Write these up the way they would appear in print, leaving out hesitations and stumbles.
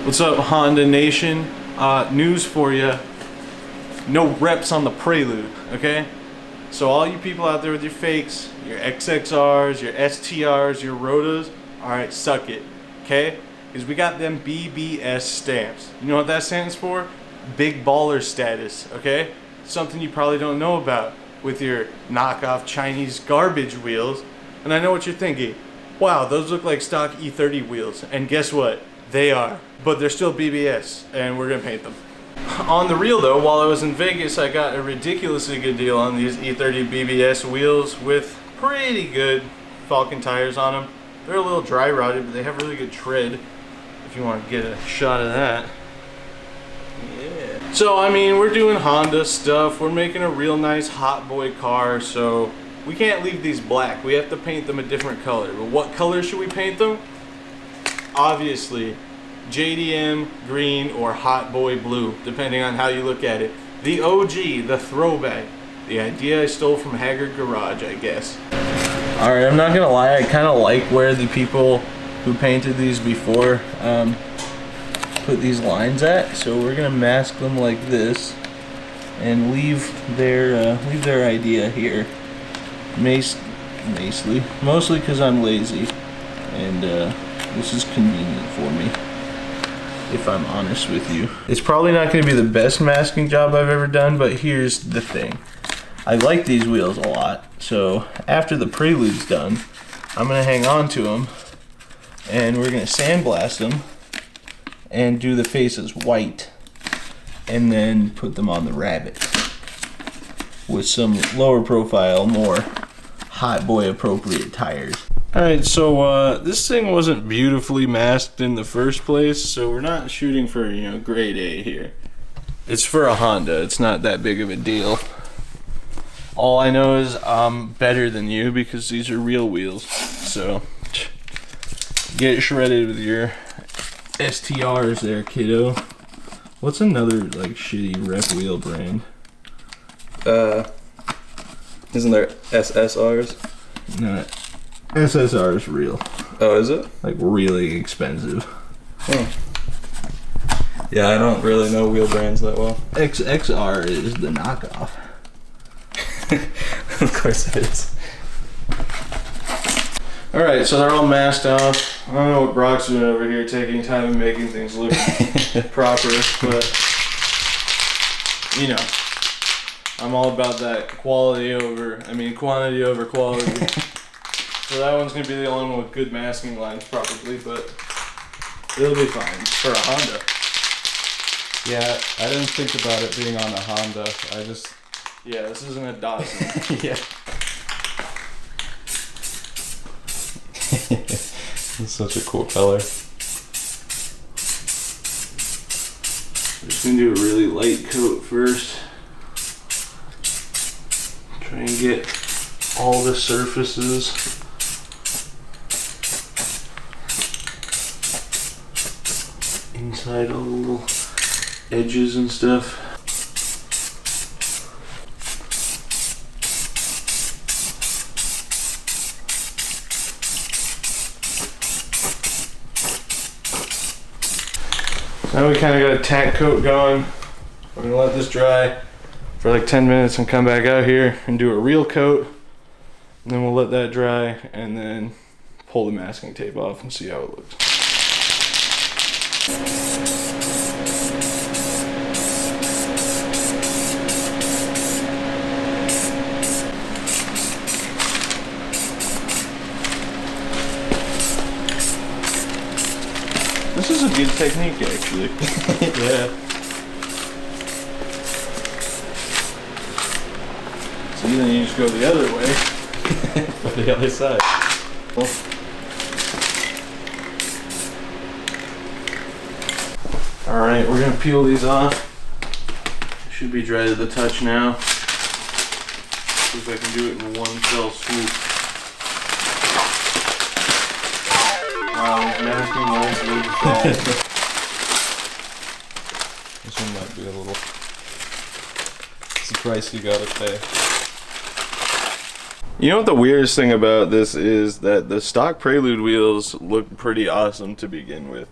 What's up, Honda Nation? News for you. No reps on the Prelude, okay? So all you people out there with your fakes, your XXRs, your STRs, your Rotas, alright, suck it, okay? Because we got them BBS stamps. You know what that stands for? Big baller status, okay? Something you probably don't know about with your knockoff Chinese garbage wheels. And I know what you're thinking. Wow, those look like stock E30 wheels. And guess what? They are. But they're still BBS, and we're gonna paint them. On the real though, while I was in Vegas, I got a ridiculously good deal on these E30 BBS wheels with pretty good Falcon tires on them. They're a little dry rotted, but they have really good tread, if you want to get a shot of that. Yeah. So, I mean, we're doing Honda stuff. We're making a real nice hot boy car, so we can't leave these black. We have to paint them a different color. But what color should we paint them? Obviously, JDM green or hot boy blue, depending on how you look at it. The OG, the throwback. The idea I stole from Haggard Garage, I guess. Alright, I'm not gonna lie, I kind of like where the people who painted these before put these lines at. So we're gonna mask them like this and leave their idea here. Mostly because I'm lazy, and this is convenient for me, if I'm honest with you. It's probably not going to be the best masking job I've ever done, but here's the thing. I like these wheels a lot, so after the Prelude's done, I'm going to hang on to them, and we're going to sandblast them, and do the faces white, and then put them on the Rabbit with some lower profile, more hot boy appropriate tires. Alright, so this thing wasn't beautifully masked in the first place, so we're not shooting for, you know, grade A here. It's for a Honda, it's not that big of a deal. All I know is I'm better than you because these are real wheels. So get shredded with your STRs there, kiddo. What's another like shitty rep wheel brand? Isn't there SSRs? No. SSR is real. Oh, is it? Like really expensive. Oh. Yeah, I don't really know wheel brands that well. XXR is the knockoff. Of course it is. Alright, so they're all masked off. I don't know what Brock's doing over here, taking time and making things look proper, but you know, I'm all about that quantity over quality. So that one's going to be the only one with good masking lines probably, but it'll be fine for a Honda. Yeah, I didn't think about it being on a Honda. Yeah, this isn't a Datsun. Yeah. It's such a cool color. We're just going to do a really light coat first. Try and get all the surfaces. Inside all the little edges and stuff. Now we kind of got a tack coat going. We're gonna let this dry for like 10 minutes and come back out here and do a real coat. And then we'll let that dry and then pull the masking tape off and see how it looks. This is a good technique, actually. Yeah. So then you just go the other way. On the other side. Alright, we're gonna peel these off. Should be dry to the touch now. See if I can do it in one fell swoop. Wow, these masking lines really bad. This one might be a little... It's the price you gotta pay. You know what the weirdest thing about this is? That the stock Prelude wheels look pretty awesome to begin with.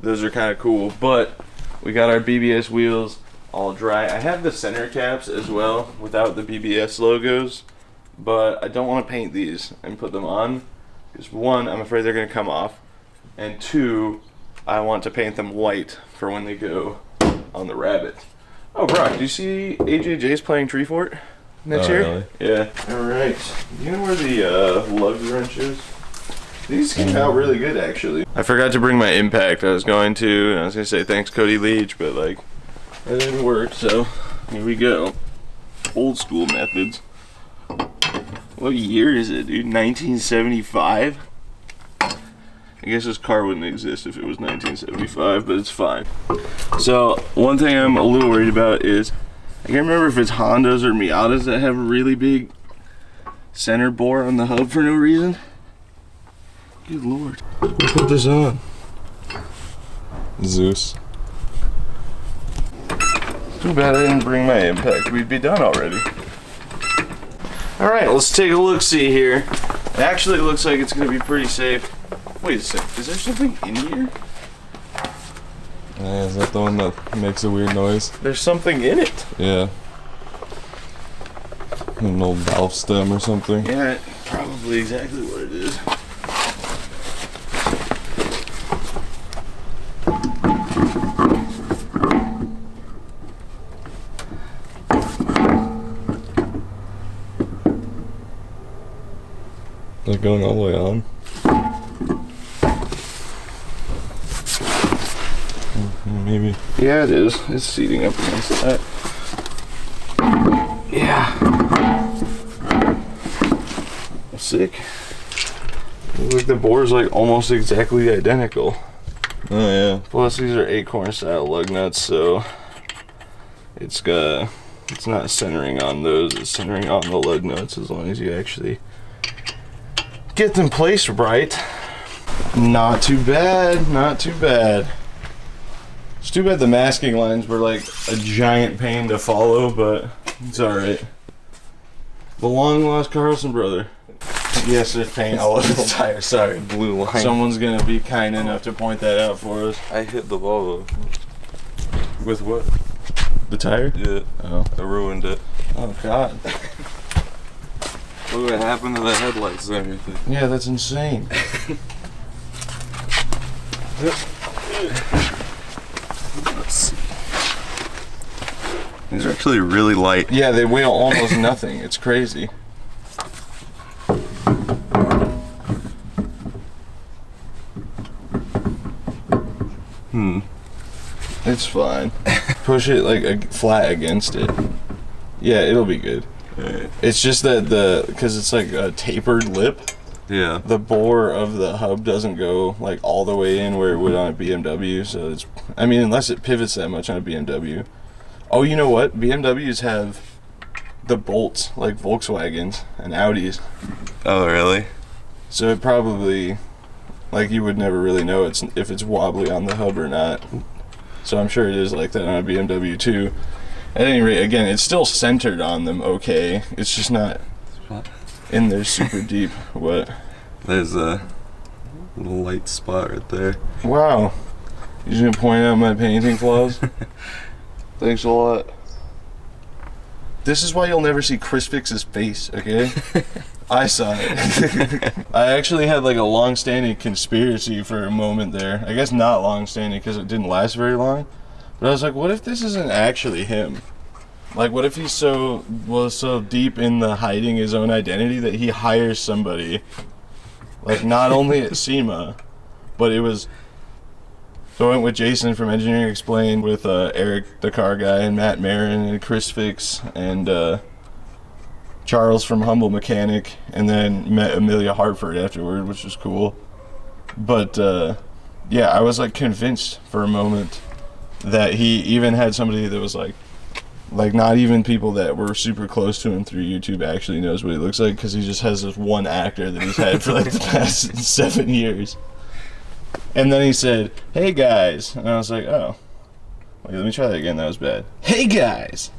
those are kind of cool. But we got our BBS wheels all dry. I have the center caps as well without the BBS logos, but I don't want to paint these and put them on because one, I'm afraid they're going to come off, and two, I want to paint them white for when they go on the Rabbit. Oh, Brock, do you see AJJ's playing Tree Fort next year? Really? Yeah. All right. You know where the lug wrench is? These came out really good, actually. I forgot to bring my impact. I was going to, and I was going to say thanks, Cody Leach, but like, that didn't work, so here we go. Old school methods. What year is it, dude? 1975? I guess this car wouldn't exist if it was 1975, but it's fine. So, one thing I'm a little worried about is, I can't remember if it's Hondas or Miatas that have a really big center bore on the hub for no reason. Good lord. Who put this on? Zeus. Too bad I didn't bring my impact. We'd be done already. Alright, let's take a look-see here. It actually looks like it's going to be pretty safe. Wait a sec, is there something in here? Yeah, is that the one that makes a weird noise? There's something in it. Yeah. An old valve stem or something. Yeah, probably exactly what it is. Is it going all the way on? Maybe. Yeah, it is. It's seating up against that. Yeah. Sick. Looks like the bore's like almost exactly identical. Oh yeah. Plus these are acorn style lug nuts, so it's not centering on those, it's centering on the lug nuts as long as you actually get them placed right. Not too bad, not too bad. It's too bad the masking lines were like a giant pain to follow, but it's alright. The long lost Carlson brother. Yes, there's paint all over the tire, sorry. Blue line. Someone's gonna be kind enough to point that out for us. I hit the ball though. With what? The tire? Yeah. Oh. I ruined it. Oh god. Look what happened to the headlights and everything. Yeah, that's insane. Let's see. These are actually really light. Yeah, they weigh almost nothing. It's crazy. It's fine. Push it like flat against it. Yeah, it'll be good. Right. It's just that because it's like a tapered lip, Yeah. the bore of the hub doesn't go like all the way in where it would on a BMW. So it's, I mean, unless it pivots that much on a BMW. Oh, you know what? BMWs have the bolts like Volkswagens and Audis. Oh really? So it probably, like, you would never really know if it's wobbly on the hub or not. So I'm sure it is like that on a BMW too. At any rate, again, it's still centered on them okay. It's just not in there super deep. What? There's a little light spot right there. Wow. You just gonna point out my painting flaws? Thanks a lot. This is why you'll never see Chris Fix's face, okay? I saw it. I actually had like a long-standing conspiracy for a moment there. I guess not long-standing because it didn't last very long. But I was like, what if this isn't actually him? Like, what if he's so deep in the hiding his own identity that he hires somebody, like, not only at SEMA, but it was... So I went with Jason from Engineering Explained, with Eric, the car guy, and Matt Marin, and Chris Fix, and Charles from Humble Mechanic, and then met Amelia Hartford afterward, which was cool. But yeah, I was like convinced for a moment that he even had somebody that was like not even people that were super close to him through YouTube actually knows what he looks like, because he just has this one actor that he's had for like the past 7 years. And then he said, "Hey guys," and I was like, "Oh, wait, let me try that again. That was bad." Hey guys.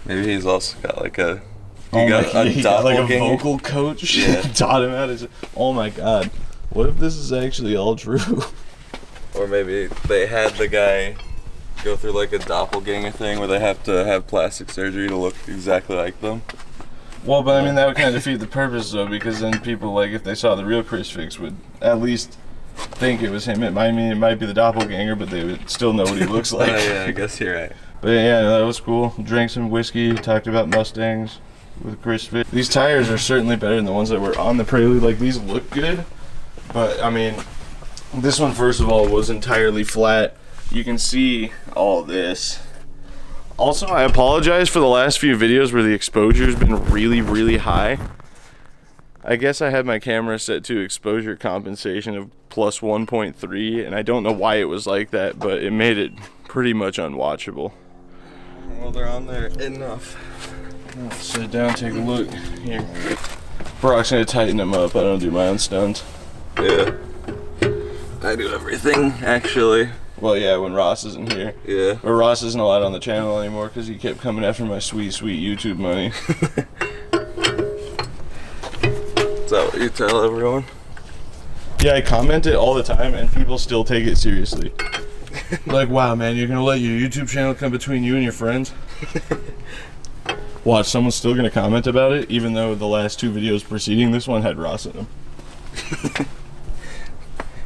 Maybe he's also got like a. He got like a vocal coach. Yeah. Taught him how to. Oh my god, what if this is actually all true? Or maybe they had the guy go through like a doppelganger thing where they have to have plastic surgery to look exactly like them. Well, but I mean, that would kind of defeat the purpose, though, because then people, like, if they saw the real Chris Fix, would at least think it was him. It might be the doppelganger, but they would still know what he looks like. Yeah, I guess you're right. But yeah, that was cool. Drank some whiskey, talked about Mustangs with Chris Fix. These tires are certainly better than the ones that were on the Prelude. Like, these look good, but I mean, this one, first of all, was entirely flat. You can see all this. Also, I apologize for the last few videos where the exposure's been really, really high. I guess I had my camera set to exposure compensation of plus 1.3, and I don't know why it was like that, but it made it pretty much unwatchable. Well, they're on there enough. Let's sit down, take a look. Here. Brock's gonna tighten them up. I don't do my own stunts. Yeah. I do everything, actually. Well, yeah, when Ross isn't here. Yeah. But Ross isn't allowed on the channel anymore because he kept coming after my sweet, sweet YouTube money. Is that what you tell everyone? Yeah, I comment it all the time and people still take it seriously. Like, wow, man, you're gonna let your YouTube channel come between you and your friends? Watch, someone's still gonna comment about it, even though the last 2 videos preceding this one had Ross in them.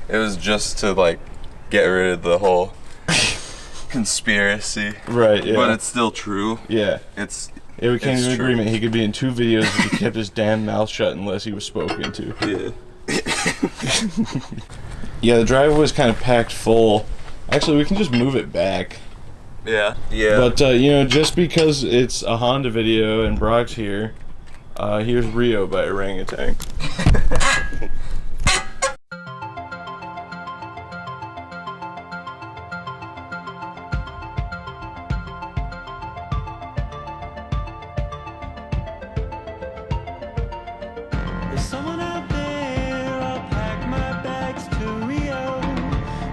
It was just to, like, get rid of the whole conspiracy. Right, yeah. But it's still true. Yeah. It became an agreement. He could be in 2 videos if he kept his damn mouth shut unless he was spoken to. Yeah. Yeah, the driveway was kind of packed full. Actually, we can just move it back. Yeah. Yeah. But, you know, just because it's a Honda video and Brock's here, here's Rio by Orangutan. There's someone out there, I'll pack my bags to Rio.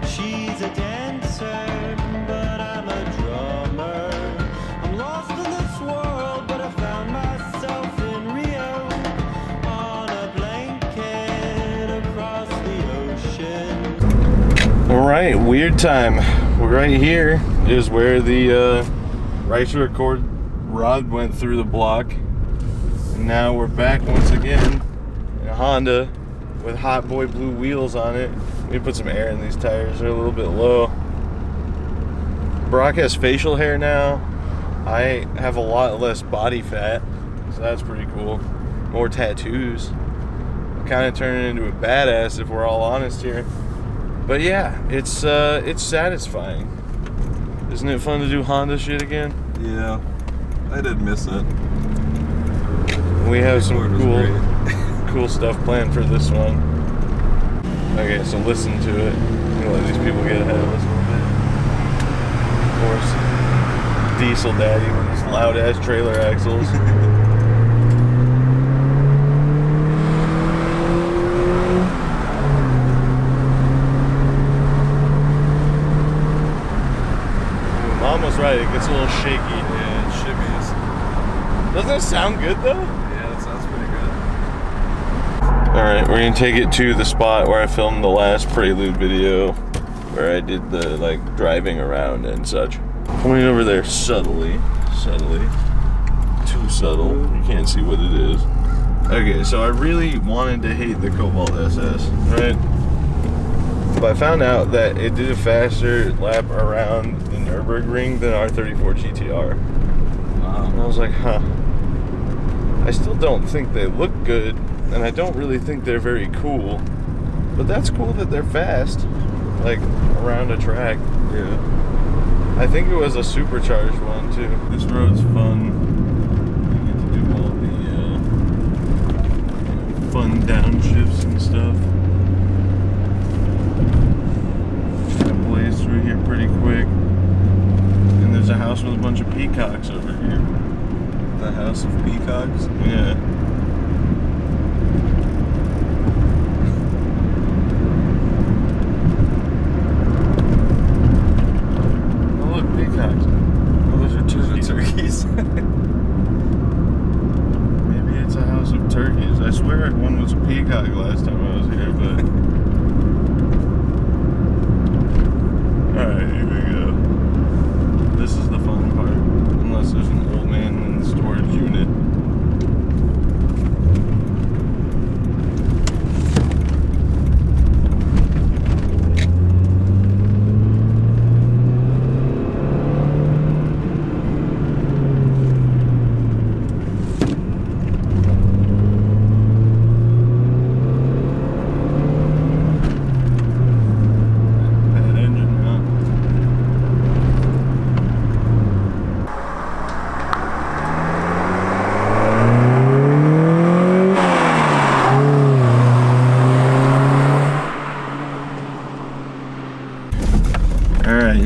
She's a dancer, but I'm a drummer. I'm lost in this world, but I found myself in Rio. On a blanket across the ocean. Alright, weird time. Right here is where the right to record rod went through the block. And now we're back once again in a Honda with Hot Boy blue wheels on it. We put some air in these tires, they're a little bit low. Brock has facial hair now. I have a lot less body fat, so that's pretty cool. More tattoos. Kind of turning into a badass if we're all honest here. But yeah, it's satisfying. Isn't it fun to do Honda shit again? Yeah. I did miss it. We have some Ford was great. cool stuff planned for this one. Okay, so listen to it. I'm gonna let these people get ahead of us a little bit. Of course, Diesel Daddy with his loud ass trailer axles. Mom was right, it gets a little shaky. Yeah, it shimmies. Doesn't it sound good though? Yeah, that sounds pretty good. Alright, we're gonna take it to the spot where I filmed the last Prelude video, where I did the, like, driving around and such. Coming over there subtly. Too subtle. You can't see what it is. Okay, so I really wanted to hate the Cobalt SS, right? But I found out that it did a faster lap around the Nürburgring than our 34 GTR. Wow. And I was like, huh. I still don't think they look good, and I don't really think they're very cool. But that's cool that they're fast, like, around a track. Yeah. I think it was a supercharged one, too. This road's fun. You get to do all the fun downshifts and stuff. Just gonna blaze through here pretty quick. And there's a house with a bunch of peacocks over here. The House of Peacocks? Yeah. Oh look, peacocks. Oh, those are turkeys. Maybe it's a house of turkeys. I swear one was a peacock last time I was here, but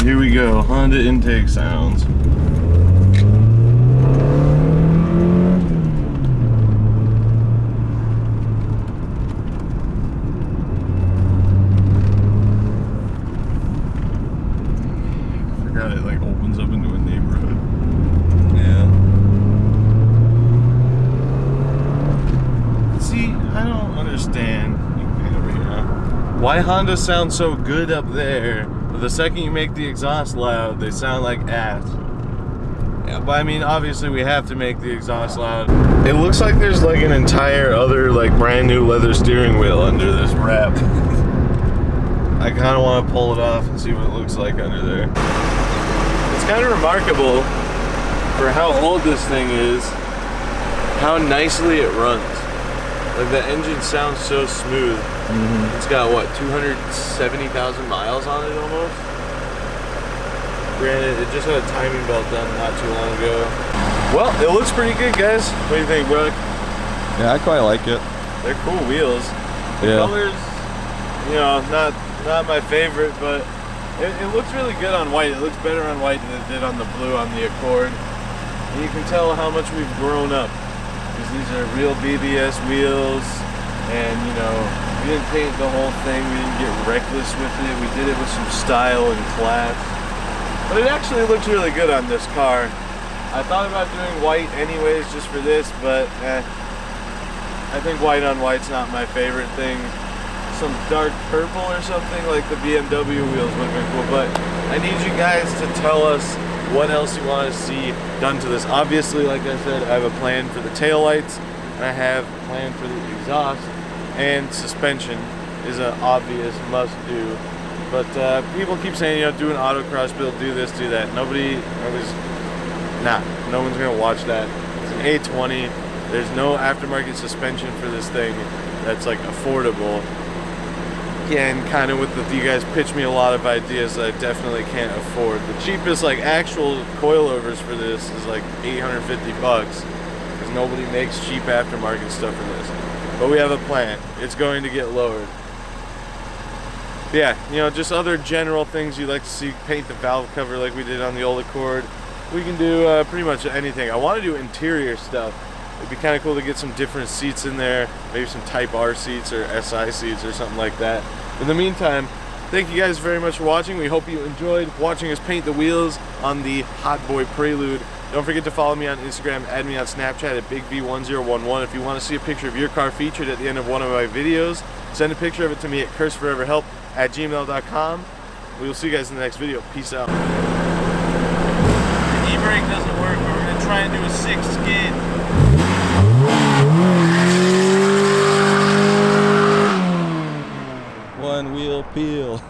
Here we go, Honda intake sounds. Forgot it like opens up into a neighborhood. Yeah. See, I don't understand. You can paint over here now. Why Honda sounds so good up there, but the second you make the exhaust loud, they sound like ass. Yeah, but I mean, obviously we have to make the exhaust loud. It looks like there's like an entire other like brand new leather steering wheel under this wrap. I kind of want to pull it off and see what it looks like under there. It's kind of remarkable for how old this thing is, how nicely it runs. Like the engine sounds so smooth. It's got what, 270,000 miles on it almost? Granted, it just had a timing belt done not too long ago. Well, it looks pretty good, guys. What do you think, Brooke? Yeah, I quite like it. They're cool wheels. The colors, you know, not my favorite, but it looks really good on white. It looks better on white than it did on the blue on the Accord. And you can tell how much we've grown up, because these are real BBS wheels, and you know, we didn't paint the whole thing, we didn't get reckless with it, we did it with some style and class. But it actually looks really good on this car. I thought about doing white anyways just for this, but I think white on white's not my favorite thing. Some dark purple or something like the BMW wheels would have been cool, but I need you guys to tell us what else you want to see done to this. Obviously, like I said, I have a plan for the taillights, and I have a plan for the exhaust, and suspension is an obvious must-do. But people keep saying, you know, do an autocross build, do this, do that. No one's gonna watch that. It's an A20. There's no aftermarket suspension for this thing that's like affordable. Again, kind of with you guys pitch me a lot of ideas that I definitely can't afford. The cheapest like actual coilovers for this is like $850 because nobody makes cheap aftermarket stuff for this. But we have a plan. It's going to get lowered. Yeah, you know, just other general things you'd like to see. Paint the valve cover like we did on the old Accord. We can do pretty much anything. I want to do interior stuff. It'd be kind of cool to get some different seats in there, maybe some Type R seats or SI seats or something like that. In the meantime, thank you guys very much for watching. We hope you enjoyed watching us paint the wheels on the Hot Boy Prelude. Don't forget to follow me on Instagram, add me on Snapchat at BigV1011. If you want to see a picture of your car featured at the end of one of my videos, send a picture of it to me at curseforeverhelp@gmail.com. We will see you guys in the next video. Peace out. The e-brake doesn't work, but we're going to try and do a 6 skid. One wheel peel.